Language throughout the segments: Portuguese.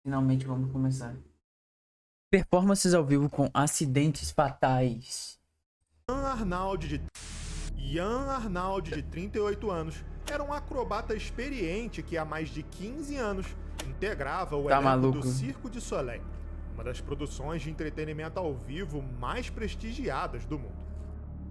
Finalmente vamos começar. Performances ao vivo com acidentes fatais. Ian Arnaldi, de 38 anos, era um acrobata experiente que há mais de 15 anos integrava o elenco do Cirque du Soleil, uma das produções de entretenimento ao vivo mais prestigiadas do mundo.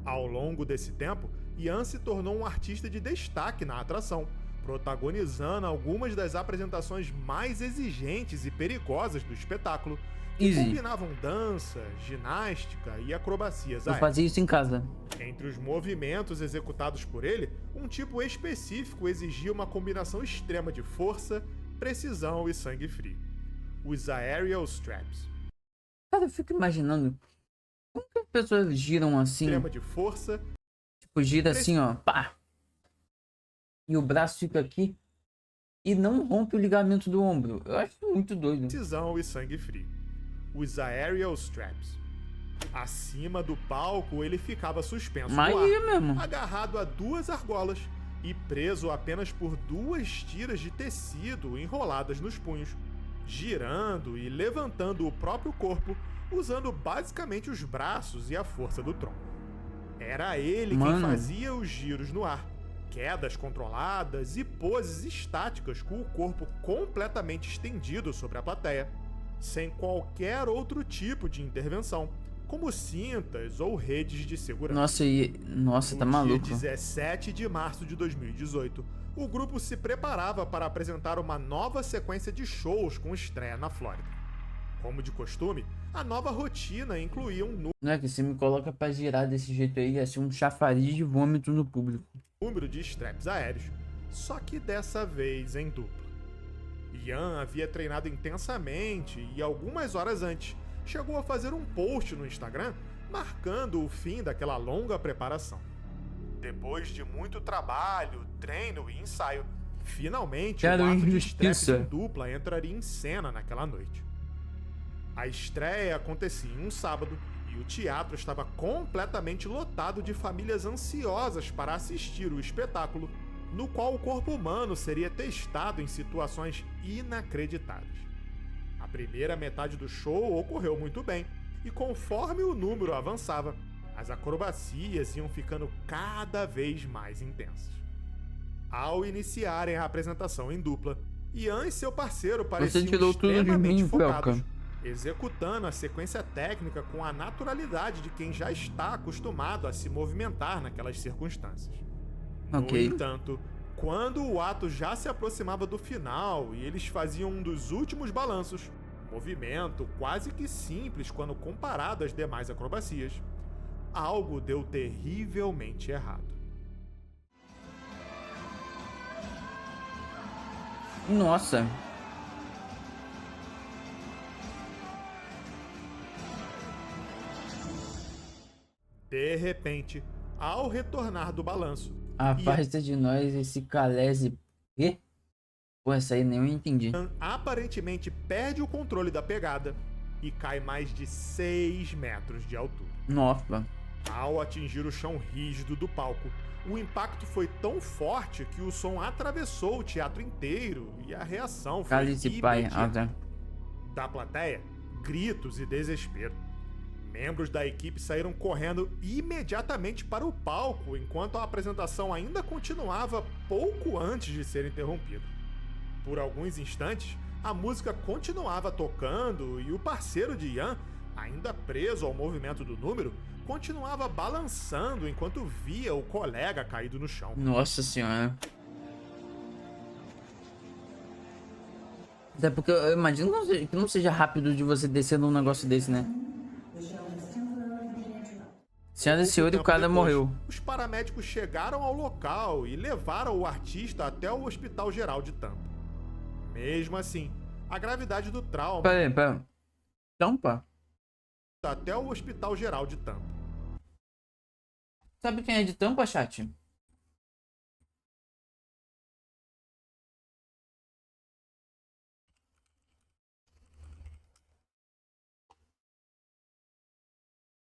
Ao longo desse tempo, Ian se tornou um artista de destaque na atração, protagonizando algumas das apresentações mais exigentes e perigosas do espetáculo, que combinavam dança, ginástica e acrobacias aéreas. Eu fazia isso em casa. Entre os movimentos executados por ele, um tipo específico exigia uma combinação extrema de força, precisão e sangue frio: os aerial straps. Cara, eu fico imaginando como que as pessoas giram assim. Extrema de força. Tipo, gira assim, ó, pá. E o braço fica aqui e não rompe o ligamento do ombro. Eu acho muito doido. Precisão e sangue frio: os aerial straps. Acima do palco, ele ficava suspenso no ar, mesmo, agarrado a duas argolas e preso apenas por duas tiras de tecido enroladas nos punhos, girando e levantando o próprio corpo, usando basicamente os braços e a força do tronco. Era ele quem fazia os giros no ar, quedas controladas e poses estáticas com o corpo completamente estendido sobre a plateia, sem qualquer outro tipo de intervenção, como cintas ou redes de segurança. Nossa, tá maluco. No dia 17 de março de 2018, o grupo se preparava para apresentar uma nova sequência de shows com estreia na Flórida. Como de costume, a nova rotina incluía um Não é que você me coloca pra girar desse jeito aí, ia ser um chafariz de vômito no público. Número de straps aéreos, só que dessa vez em dupla. Ian havia treinado intensamente e algumas horas antes chegou a fazer um post no Instagram marcando o fim daquela longa preparação. Depois de muito trabalho, treino e ensaio, finalmente o ato de straps em dupla entraria em cena naquela noite. A estreia acontecia em um sábado e o teatro estava completamente lotado de famílias ansiosas para assistir o espetáculo, no qual o corpo humano seria testado em situações inacreditáveis. A primeira metade do show ocorreu muito bem, e conforme o número avançava, as acrobacias iam ficando cada vez mais intensas. Ao iniciarem a apresentação em dupla, Ian e seu parceiro pareciam extremamente focados, executando a sequência técnica com a naturalidade de quem já está acostumado a se movimentar naquelas circunstâncias. No entanto, quando o ato já se aproximava do final e eles faziam um dos últimos balanços, movimento quase que simples quando comparado às demais acrobacias, algo deu terrivelmente errado. Nossa. De repente, ao retornar do balanço, afasta de nós esse calese. Quê? Pô, essa aí nem eu entendi. Aparentemente perde o controle da pegada e cai mais de 6 metros de altura. Nossa. Ao atingir o chão rígido do palco, o impacto foi tão forte que o som atravessou o teatro inteiro e a reação foi imediata. Da plateia, gritos e desespero. Membros da equipe saíram correndo imediatamente para o palco enquanto a apresentação ainda continuava pouco antes de ser interrompida. Por alguns instantes, a música continuava tocando e o parceiro de Ian, ainda preso ao movimento do número, continuava balançando enquanto via o colega caído no chão. Nossa senhora. Até porque eu imagino que não seja rápido de você descer num negócio desse, né? Senhoras e senhores, o cara morreu. Os paramédicos chegaram ao local e levaram o artista até o Hospital Geral de Tampa. Mesmo assim, a gravidade do trauma... Pera. Tampa? Até o Hospital Geral de Tampa. Sabe quem é de Tampa, chat?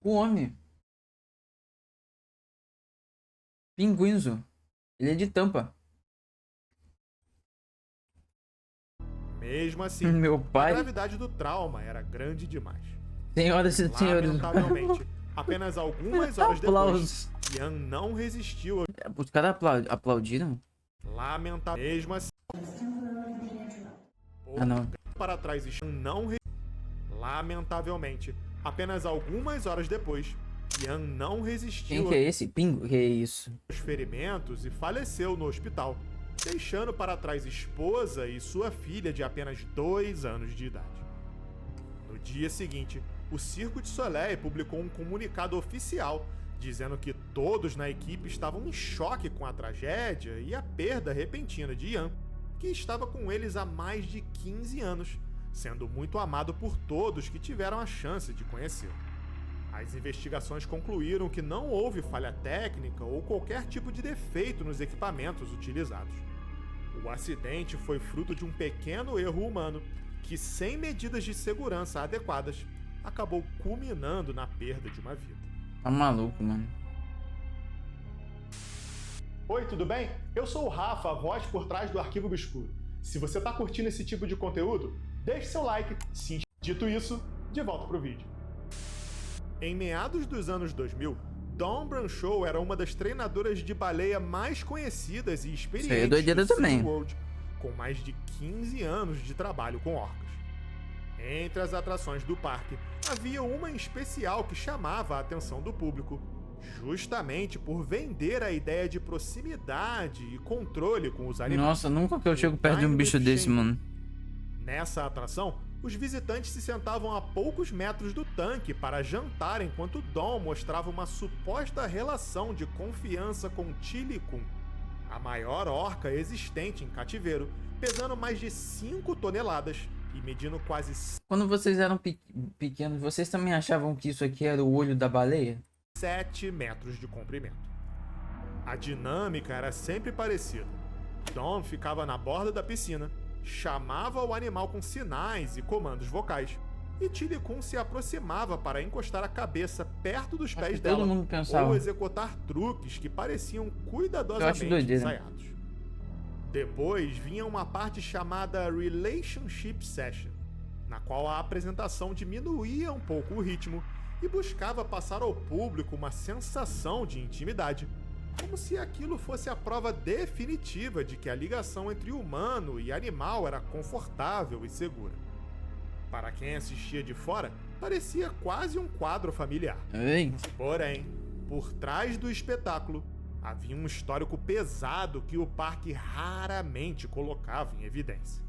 O homem. Pinguinzo. Ele é de Tampa. Mesmo assim, Meu a pai. gravidade do trauma era grande demais. Senhoras e senhores. Lamentavelmente, apenas algumas horas Aplausos. depois, Ian não resistiu. Os caras aplaudiram? Mesmo assim, Ah, não. para trás e não re... Lamentavelmente, apenas algumas horas depois, Ian não resistiu Quem que é esse? Pingo? Que é isso? aos ferimentos e faleceu no hospital, deixando para trás esposa e sua filha de apenas 2 anos de idade. No dia seguinte, o Cirque du Soleil publicou um comunicado oficial dizendo que todos na equipe estavam em choque com a tragédia e a perda repentina de Ian, que estava com eles há mais de 15 anos, sendo muito amado por todos que tiveram a chance de conhecê-lo. As investigações concluíram que não houve falha técnica ou qualquer tipo de defeito nos equipamentos utilizados. O acidente foi fruto de um pequeno erro humano que, sem medidas de segurança adequadas, acabou culminando na perda de uma vida. Tá maluco, mano. Oi, tudo bem? Eu sou o Rafa, a voz por trás do Arquivo Obscuro. Se você tá curtindo esse tipo de conteúdo, deixe seu like, se inscreva. Dito isso, de volta pro vídeo. Em meados dos anos 2000, Dawn Brancheau era uma das treinadoras de baleia mais conhecidas e experientes Isso aí é doideira do também. SeaWorld, com mais de 15 anos de trabalho com orcas. Entre as atrações do parque, havia uma em especial que chamava a atenção do público, justamente por vender a ideia de proximidade e controle com os animais. Nossa, nunca que eu chego perto de um bicho desse, mano. Nessa atração, os visitantes se sentavam a poucos metros do tanque para jantar enquanto Dawn mostrava uma suposta relação de confiança com Chili Kun, a maior orca existente em cativeiro, pesando mais de 5 toneladas e medindo quase Quando vocês eram pequenos, vocês também achavam que isso aqui era o olho da baleia? 7 metros de comprimento. A dinâmica era sempre parecida. Dawn ficava na borda da piscina, chamava o animal com sinais e comandos vocais, e Chili Kun se aproximava para encostar a cabeça perto dos pés todo dela mundo pensava. ou executar truques que pareciam Eu acho cuidadosamente doideira. ensaiados. Depois vinha uma parte chamada Relationship Session, na qual a apresentação diminuía um pouco o ritmo e buscava passar ao público uma sensação de intimidade, como se aquilo fosse a prova definitiva de que a ligação entre humano e animal era confortável e segura. Para quem assistia de fora, parecia quase um quadro familiar. Ei, Porém, por trás do espetáculo, havia um histórico pesado que o parque raramente colocava em evidência.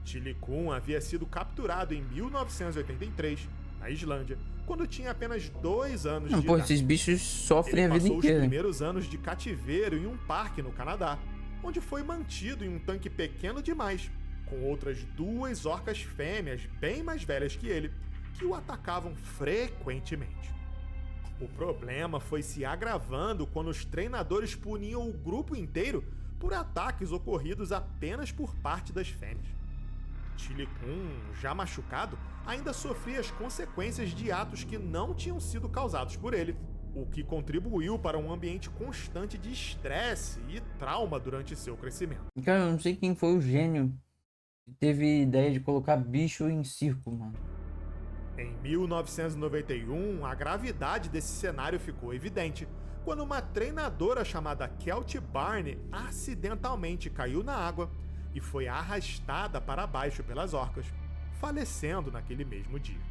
Chili Kun havia sido capturado em 1983, na Islândia, quando tinha apenas 2 anos não, de pô, idade. esses bichos sofrem Ele a vida passou os inteira. primeiros anos de cativeiro em um parque no Canadá, onde foi mantido em um tanque pequeno demais, com outras 2 orcas fêmeas bem mais velhas que ele, que o atacavam frequentemente. O problema foi se agravando quando os treinadores puniam o grupo inteiro por ataques ocorridos apenas por parte das fêmeas. Chili Kun, já machucado, ainda sofria as consequências de atos que não tinham sido causados por ele, o que contribuiu para um ambiente constante de estresse e trauma durante seu crescimento. Cara, eu não sei quem foi o gênio que teve ideia de colocar bicho em circo, mano. Em 1991, a gravidade desse cenário ficou evidente quando uma treinadora chamada Kelty Barney acidentalmente caiu na água e foi arrastada para baixo pelas orcas, falecendo naquele mesmo dia.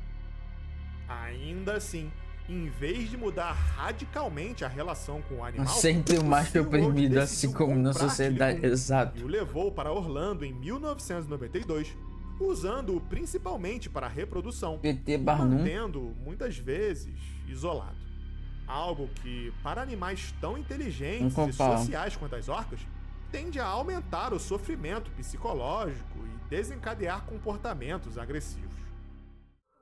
Ainda assim, em vez de mudar radicalmente a relação com o animal, Sempre o macho SeaWorld oprimido, decidiu assim como na comprar sociedade. Chili Kun Exato. e o levou para Orlando em 1992, usando-o principalmente para a reprodução, PT Barnum. mantendo muitas vezes isolado. Algo que, para animais tão inteligentes e sociais quanto as orcas, tende a aumentar o sofrimento psicológico e desencadear comportamentos agressivos.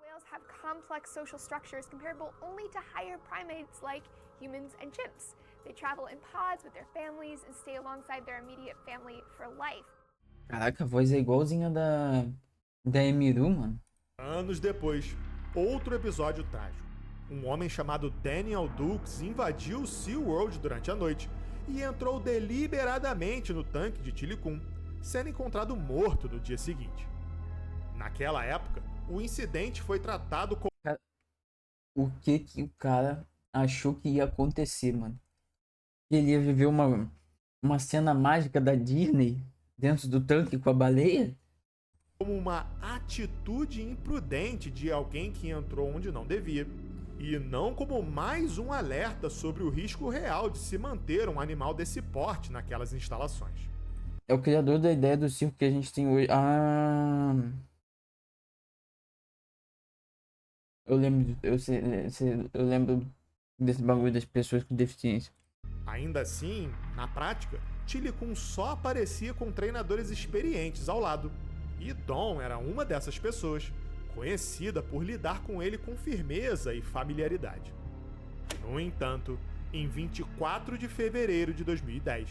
Whales have complex social structures comparable only to higher primates like humans and chimps. They travel in pods with their families and stay alongside their immediate family for life. Caraca, a voz é igualzinha da Emiru, mano. Anos depois, outro episódio trágico. Um homem chamado Daniel Dukes invadiu o SeaWorld durante a noite e entrou deliberadamente no tanque de Chili Kun, sendo encontrado morto no dia seguinte. Naquela época, o incidente foi tratado como O que que o cara achou que ia acontecer, mano? Ele ia viver uma cena mágica da Disney dentro do tanque com a baleia? uma atitude imprudente de alguém que entrou onde não devia, e não como mais um alerta sobre o risco real de se manter um animal desse porte naquelas instalações. É o criador da ideia do circo que a gente tem hoje. Ah. Eu lembro, eu lembro desse bagulho das pessoas com deficiência. Ainda assim, na prática, Chili Kun só aparecia com treinadores experientes ao lado, e Dom era uma dessas pessoas, conhecida por lidar com ele com firmeza e familiaridade. No entanto, em 24 de fevereiro de 2010,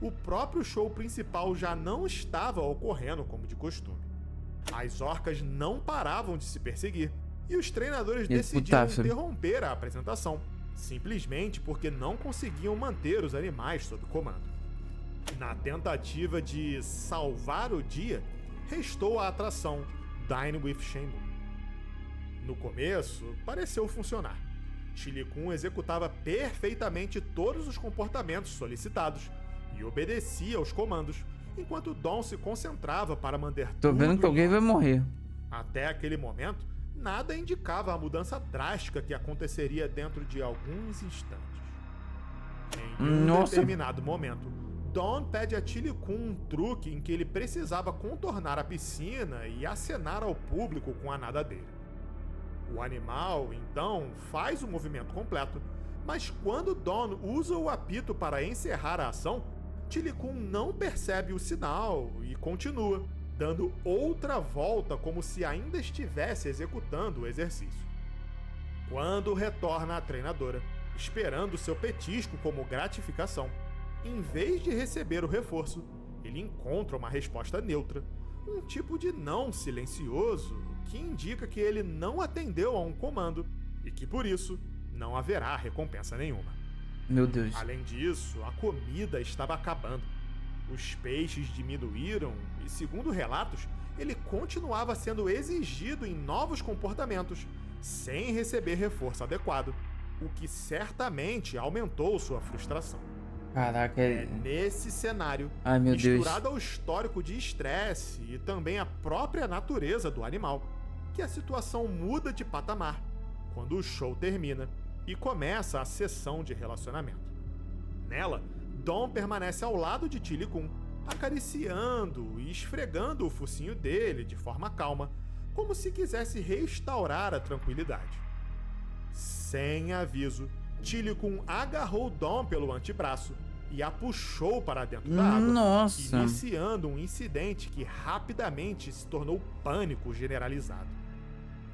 o próprio show principal já não estava ocorrendo como de costume. As orcas não paravam de se perseguir, e os treinadores decidiram interromper a apresentação, simplesmente porque não conseguiam manter os animais sob comando. Na tentativa de salvar o dia, restou a atração Dine with Shenmue. No começo, pareceu funcionar. Chili Kun executava perfeitamente todos os comportamentos solicitados e obedecia aos comandos, enquanto Dom se concentrava para manter Tô vendo que alguém vai morrer. Até aquele momento, nada indicava a mudança drástica que aconteceria dentro de alguns instantes. Em um determinado momento, Don pede a Chili Kun um truque em que ele precisava contornar a piscina e acenar ao público com a nadadeira. O animal, então, faz o movimento completo, mas quando Don usa o apito para encerrar a ação, Chili Kun não percebe o sinal e continua, dando outra volta como se ainda estivesse executando o exercício. Quando retorna à treinadora, esperando seu petisco como gratificação, em vez de receber o reforço, ele encontra uma resposta neutra, um tipo de não silencioso que indica que ele não atendeu a um comando e que, por isso, não haverá recompensa nenhuma. Meu Deus. Além disso, a comida estava acabando. Os peixes diminuíram e, segundo relatos, ele continuava sendo exigido em novos comportamentos, sem receber reforço adequado, o que certamente aumentou sua frustração. Caraca, É nesse cenário, ai, meu misturado ao histórico de estresse e também à própria natureza do animal, que a situação muda de patamar quando o show termina e começa a sessão de relacionamento. Nela, Dom permanece ao lado de Chili Kun, acariciando e esfregando o focinho dele de forma calma, como se quisesse restaurar a tranquilidade. Sem aviso, Chili Kun agarrou Dom pelo antebraço e a puxou para dentro da água, Nossa. iniciando um incidente que rapidamente se tornou pânico generalizado.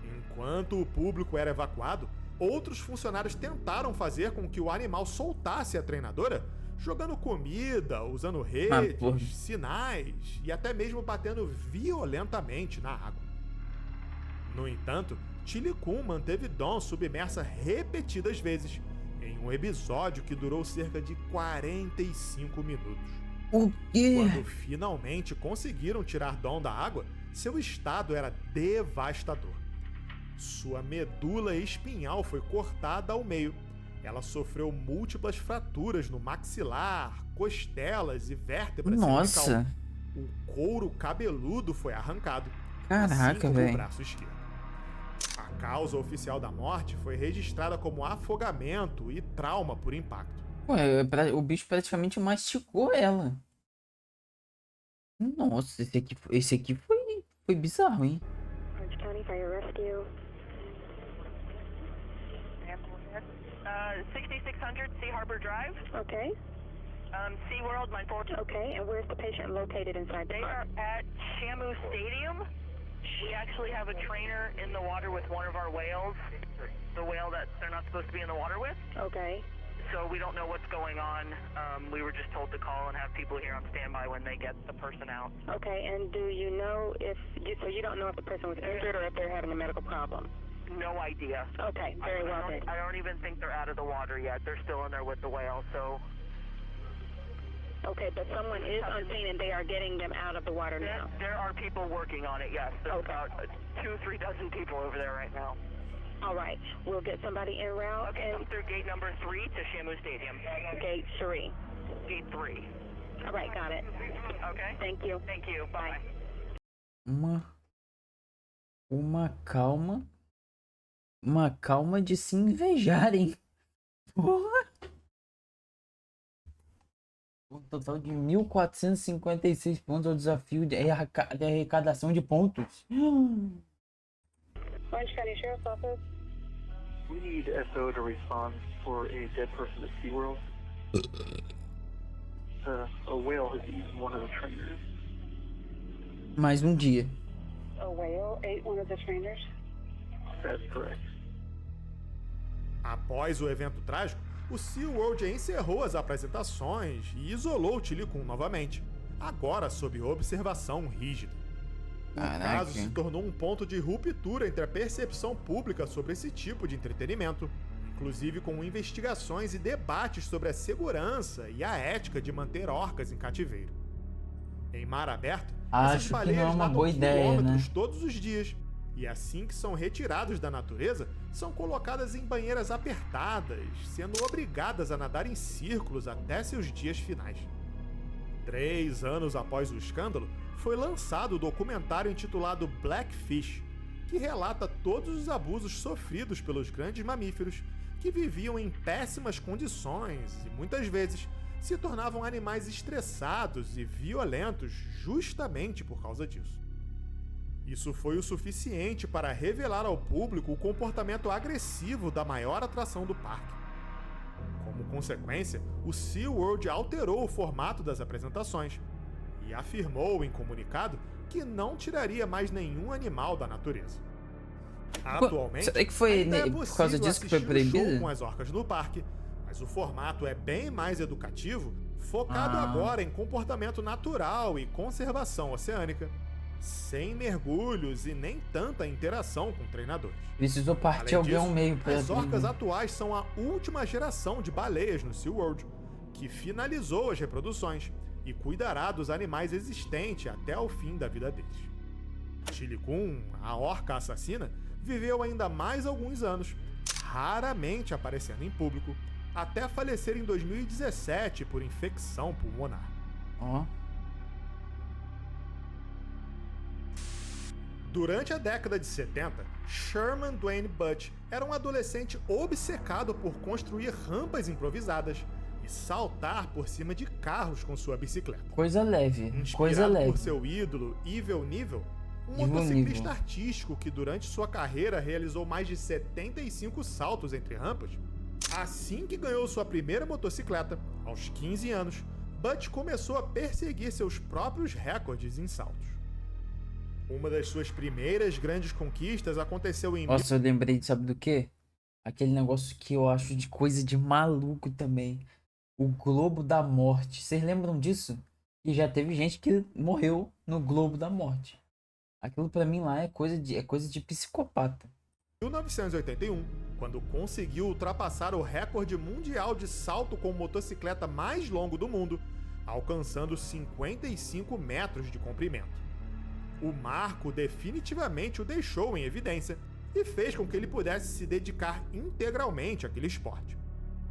Enquanto o público era evacuado, outros funcionários tentaram fazer com que o animal soltasse a treinadora, jogando comida, usando redes, sinais e até mesmo batendo violentamente na água. No entanto, Chili Kun manteve Dom submersa repetidas vezes, em um episódio que durou cerca de 45 minutos. O quê? Quando finalmente conseguiram tirar Dom da água, seu estado era devastador. Sua medula espinhal foi cortada ao meio. Ela sofreu múltiplas fraturas no maxilar, costelas e vértebras cervical. O couro cabeludo foi arrancado. Caraca, assim como velho. o braço esquerdo. A causa oficial da morte foi registrada como afogamento e trauma por impacto. Ué, o bicho praticamente mastigou ela. Nossa, esse aqui foi bizarro, hein? Orange County Fire Rescue. 6600 Sea Harbor Drive. Okay. SeaWorld 942. Okay, and where's the patient located inside the They car? are at Shamu Stadium. We actually have a trainer in the water with one of our whales. The whale that they're not supposed to be in the water with. Okay. So we don't know what's going on. We were just told to call and have people here on standby when they get the person out. Okay, and do you know so you don't know if the person was injured or if they're having a medical problem? No idea. Okay, very well then. I don't even think they're out of the water yet. They're still in there with the whale, so... Okay, but someone is on scene and they are getting them out of the water now. There are people working on it, yes. There's Okay. about 2-3 dozen people over there right now. All right, we'll get somebody en route Okay, and come through gate number 3 to Shamu Stadium. gate 3. Gate 3. All right, got it. Okay? Thank you. Thank you. Bye. Uma calma de se invejarem. Porra. Um total de 1.456 pontos ao desafio de arrecadação de pontos. Orange County Sheriff's Office. We need SO to respond for a dead person at SeaWorld. A whale has eaten one of the trainers. Mais um dia. A whale ate one of the trainers. That's correct. Após o evento trágico, o SeaWorld encerrou as apresentações e isolou o Tilikum novamente, agora sob observação rígida. O caso se tornou um ponto de ruptura entre a percepção pública sobre esse tipo de entretenimento, inclusive com investigações e debates sobre a segurança e a ética de manter orcas em cativeiro. Em mar aberto, essas Acho que baleias não é uma nadam boa ideia, né? quilômetros todos os dias, e assim que são retirados da natureza, são colocadas em banheiras apertadas, sendo obrigadas a nadar em círculos até seus dias finais. 3 anos após o escândalo, foi lançado o documentário intitulado Blackfish, que relata todos os abusos sofridos pelos grandes mamíferos que viviam em péssimas condições e muitas vezes se tornavam animais estressados e violentos justamente por causa disso. Isso foi o suficiente para revelar ao público o comportamento agressivo da maior atração do parque. Como consequência, o SeaWorld alterou o formato das apresentações e afirmou em comunicado que não tiraria mais nenhum animal da natureza. Atualmente, será que foi ainda é por causa possível disso que foi assistir o show proibido? com as orcas no parque, mas o formato é bem mais educativo, focado agora em comportamento natural e conservação oceânica, sem mergulhos e nem tanta interação com treinadores. Precisou partir Além alguém ao disso, meio pra... as orcas atuais são a última geração de baleias no SeaWorld, que finalizou as reproduções e cuidará dos animais existentes até o fim da vida deles. Tilikum, a orca assassina, viveu ainda mais alguns anos, raramente aparecendo em público, até falecer em 2017 por infecção pulmonar. Ó. Durante a década de 70, Sherman Dwayne Butch era um adolescente obcecado por construir rampas improvisadas e saltar por cima de carros com sua bicicleta. Coisa leve. Coisa Inspirado leve. por seu ídolo, Evil Knievel, um Evil motociclista Knievel. artístico que durante sua carreira realizou mais de 75 saltos entre rampas, assim que ganhou sua primeira motocicleta, aos 15 anos, Butch começou a perseguir seus próprios recordes em saltos. Uma das suas primeiras grandes conquistas aconteceu em Nossa, eu lembrei de, sabe do quê? Aquele negócio que eu acho de coisa de maluco também. O Globo da Morte. Vocês lembram disso? E já teve gente que morreu no Globo da Morte. Aquilo pra mim lá é coisa de psicopata. 1981, quando conseguiu ultrapassar o recorde mundial de salto com motocicleta mais longo do mundo, alcançando 55 metros de comprimento. O marco definitivamente o deixou em evidência e fez com que ele pudesse se dedicar integralmente àquele esporte.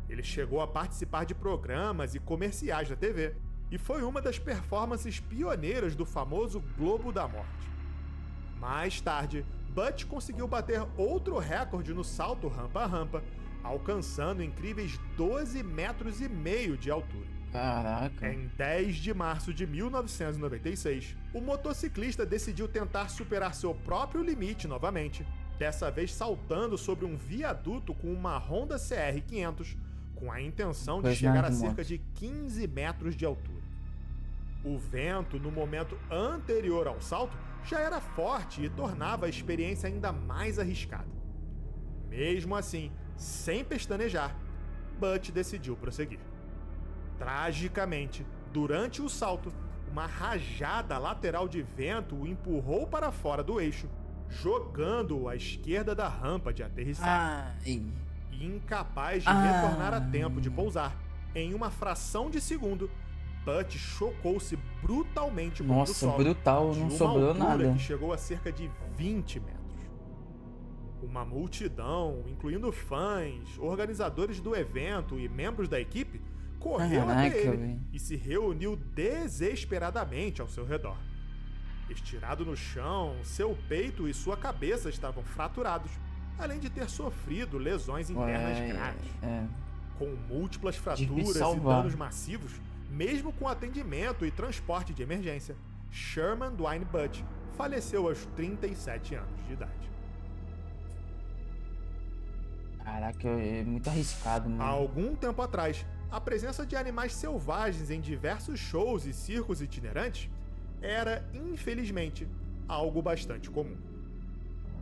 Ele chegou a participar de programas e comerciais da TV e foi uma das performances pioneiras do famoso Globo da Morte. Mais tarde, Butch conseguiu bater outro recorde no salto rampa a rampa, alcançando incríveis 12,5 metros de altura. Caraca. Em 10 de março de 1996, o motociclista decidiu tentar superar seu próprio limite novamente, dessa vez saltando sobre um viaduto com uma Honda CR500, com a intenção de Coisa chegar a de cerca moto. de 15 metros de altura. O vento, no momento anterior ao salto, já era forte e tornava a experiência ainda mais arriscada. Mesmo assim, sem pestanejar, Butch decidiu prosseguir. Tragicamente, durante o salto, uma rajada lateral de vento o empurrou para fora do eixo, jogando-o à esquerda da rampa de aterrissagem. Ai. E incapaz de retornar a tempo de pousar, em uma fração de segundo, Butch chocou-se brutalmente contra o Nossa, solo, brutal, de não uma sobrou altura nada. que chegou a cerca de 20 metros. Uma multidão, incluindo fãs, organizadores do evento e membros da equipe, correu Caraca, até ele velho. e se reuniu desesperadamente ao seu redor. Estirado no chão, seu peito e sua cabeça estavam fraturados, além de ter sofrido lesões internas graves. Com múltiplas fraturas e salvar. danos massivos, mesmo com atendimento e transporte de emergência, Sherman Dwayne Butch faleceu aos 37 anos de idade. Caraca, é muito arriscado, Há mano. algum tempo atrás, a presença de animais selvagens em diversos shows e circos itinerantes era, infelizmente, algo bastante comum.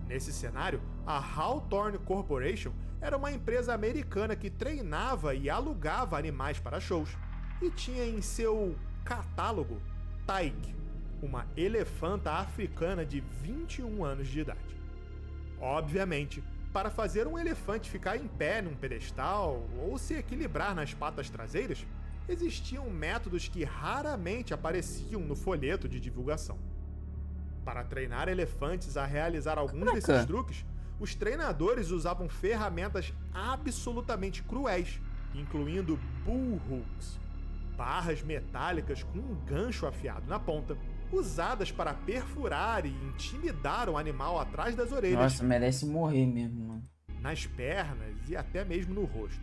Nesse cenário, a Hawthorne Corporation era uma empresa americana que treinava e alugava animais para shows e tinha em seu catálogo Tyke, uma elefanta africana de 21 anos de idade. Obviamente, para fazer um elefante ficar em pé num pedestal ou se equilibrar nas patas traseiras, existiam métodos que raramente apareciam no folheto de divulgação. Para treinar elefantes a realizar alguns desses truques, os treinadores usavam ferramentas absolutamente cruéis, incluindo bull hooks, barras metálicas com um gancho afiado na ponta, usadas para perfurar e intimidar o animal atrás das orelhas, Nossa, merece morrer mesmo, mano. nas pernas e até mesmo no rosto.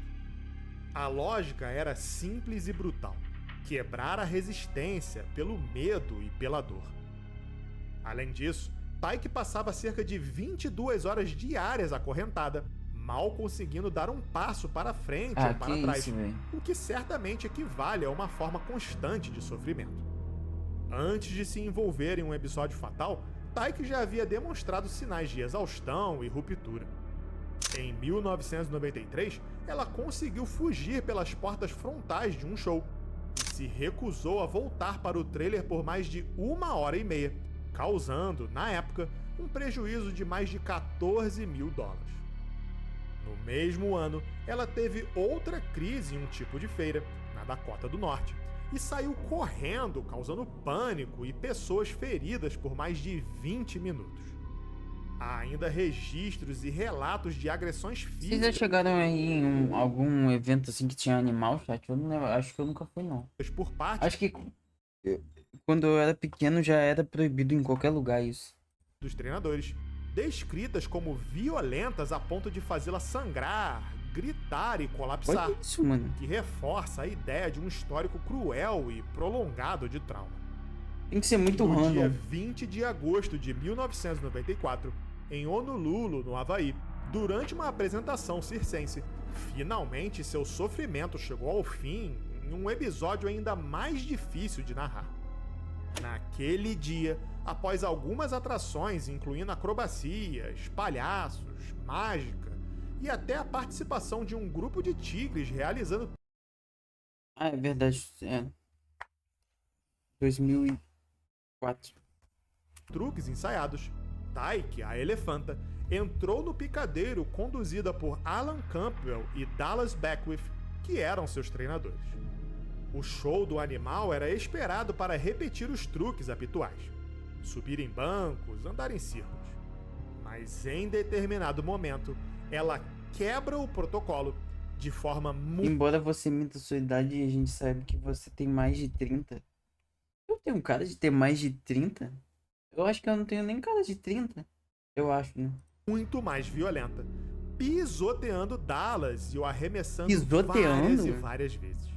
A lógica era simples e brutal: quebrar a resistência pelo medo e pela dor. Além disso, Tyke passava cerca de 22 horas diárias acorrentada, mal conseguindo dar um passo para frente ou para que trás, isso, velho. o que certamente equivale a uma forma constante de sofrimento. Antes de se envolver em um episódio fatal, Tyke já havia demonstrado sinais de exaustão e ruptura. Em 1993, ela conseguiu fugir pelas portas frontais de um show e se recusou a voltar para o trailer por mais de 1h30, causando, na época, um prejuízo de mais de $14 mil. No mesmo ano, ela teve outra crise em um tipo de feira, na Dakota do Norte, e saiu correndo, causando pânico e pessoas feridas por mais de 20 minutos. Há ainda registros e relatos de agressões Vocês já físicas chegaram aí em algum evento assim que tinha animal, chat? Eu não lembro, acho que eu nunca fui, não. por parte Acho que quando eu era pequeno já era proibido em qualquer lugar isso. dos treinadores, descritas como violentas a ponto de fazê-la sangrar, gritar e colapsar, Olha isso, mano. que reforça a ideia de um histórico cruel e prolongado de trauma. Tem que ser muito No dia random. 20 de agosto de 1994, em Honolulu, no Havaí, durante uma apresentação circense, finalmente seu sofrimento chegou ao fim em um episódio ainda mais difícil de narrar. Naquele dia, após algumas atrações, incluindo acrobacias, palhaços, mágica e até a participação de um grupo de tigres realizando Ah, é verdade. É. 2004. truques ensaiados, Tyke, a elefanta, entrou no picadeiro conduzida por Alan Campbell e Dallas Beckwith, que eram seus treinadores. O show do animal era esperado para repetir os truques habituais: subir em bancos, andar em círculos. Mas em determinado momento, ela quebra o protocolo de forma muito Embora você minta sua idade, a gente sabe que você tem mais de 30. Eu tenho cara de ter mais de 30? Eu acho que eu não tenho nem cara de 30. Eu acho, né? mais violenta, pisoteando Dallas e o arremessando Pisoteando? várias e várias vezes.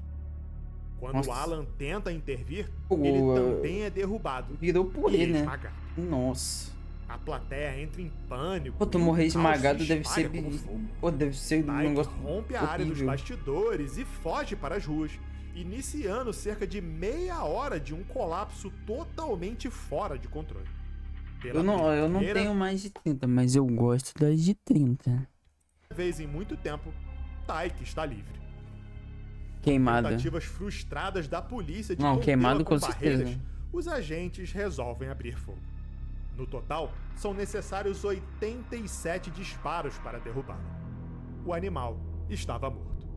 Quando Nossa. Alan tenta intervir, Pô, ele também é derrubado Virou e purê, né? esmagado. Nossa. A plateia entra em pânico. Pô, tu e o morrer caos esmagado se deve ser. espalha como fogo. Pô, deve ser um Tyke negócio. rompe a área dos horrível. bastidores e foge para as ruas, iniciando cerca de meia hora de um colapso totalmente fora de controle. Pela Eu não primeira tenho mais de 30, mas eu gosto das de 30. vez em muito tempo, Tyke está livre. Queimada. Tentativas frustradas da polícia de Não, contê-la queimado com com certeza. barreiras, os agentes resolvem abrir fogo. No total, são necessários 87 disparos para derrubá-lo. O animal estava morto.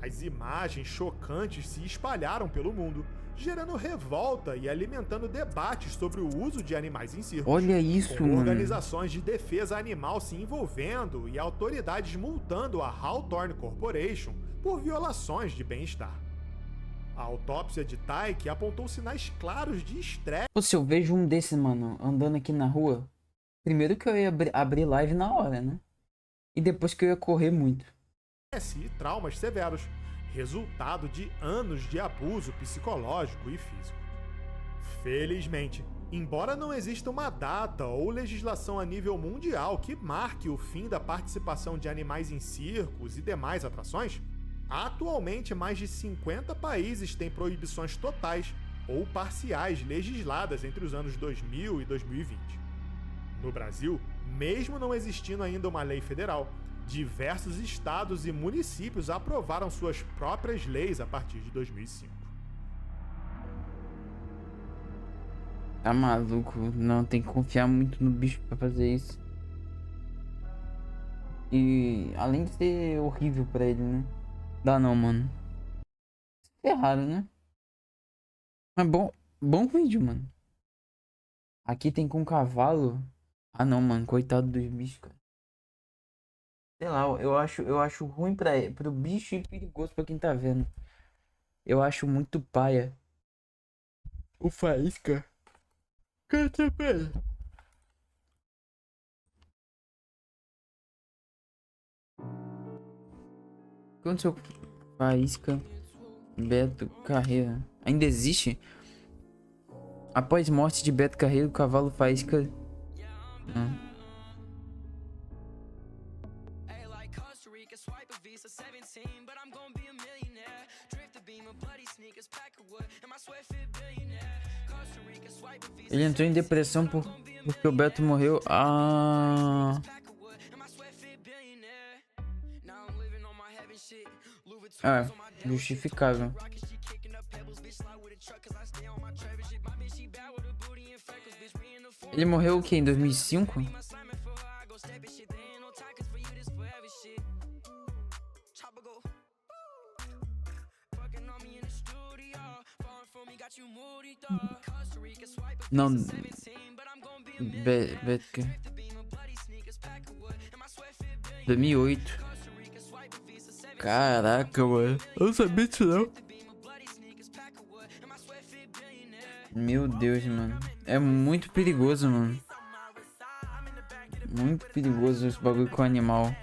As imagens chocantes se espalharam pelo mundo gerando revolta e alimentando debates sobre o uso de animais em circos. Olha isso, com mano. organizações de defesa animal se envolvendo e autoridades multando a Hawthorne Corporation por violações de bem-estar. A autópsia de Tyke apontou sinais claros de estresse Pô, se eu vejo um desse, mano, andando aqui na rua, primeiro que eu ia abrir live na hora, né? E depois que eu ia correr muito. e traumas severos, resultado de anos de abuso psicológico e físico. Felizmente, embora não exista uma data ou legislação a nível mundial que marque o fim da participação de animais em circos e demais atrações, atualmente mais de 50 países têm proibições totais ou parciais legisladas entre os anos 2000 e 2020. No Brasil, mesmo não existindo ainda uma lei federal, diversos estados e municípios aprovaram suas próprias leis a partir de 2005. Tá maluco? Não, tem que confiar muito no bicho pra fazer isso. E além de ser horrível pra ele, né? Dá não, mano. Ferraram, né? Mas bom vídeo, mano. Aqui tem com cavalo. Ah não, mano, coitado dos bichos, cara. Sei lá, eu acho ruim pro bicho e perigoso pra quem tá vendo. Eu acho muito paia. O Faísca. Canta, velho. O que aconteceu com Faísca Beto Carreira? Ainda existe? Após morte de Beto Carreiro, o cavalo Faísca... Não. Ele entrou em depressão porque o Beto morreu. Ah... É, justificável. Ele morreu o que? Em 2005? Não. Beto. 2008. Caraca, mano. Eu não sabia disso não. Meu Deus, mano. É muito perigoso, mano. Muito perigoso esse bagulho com o animal.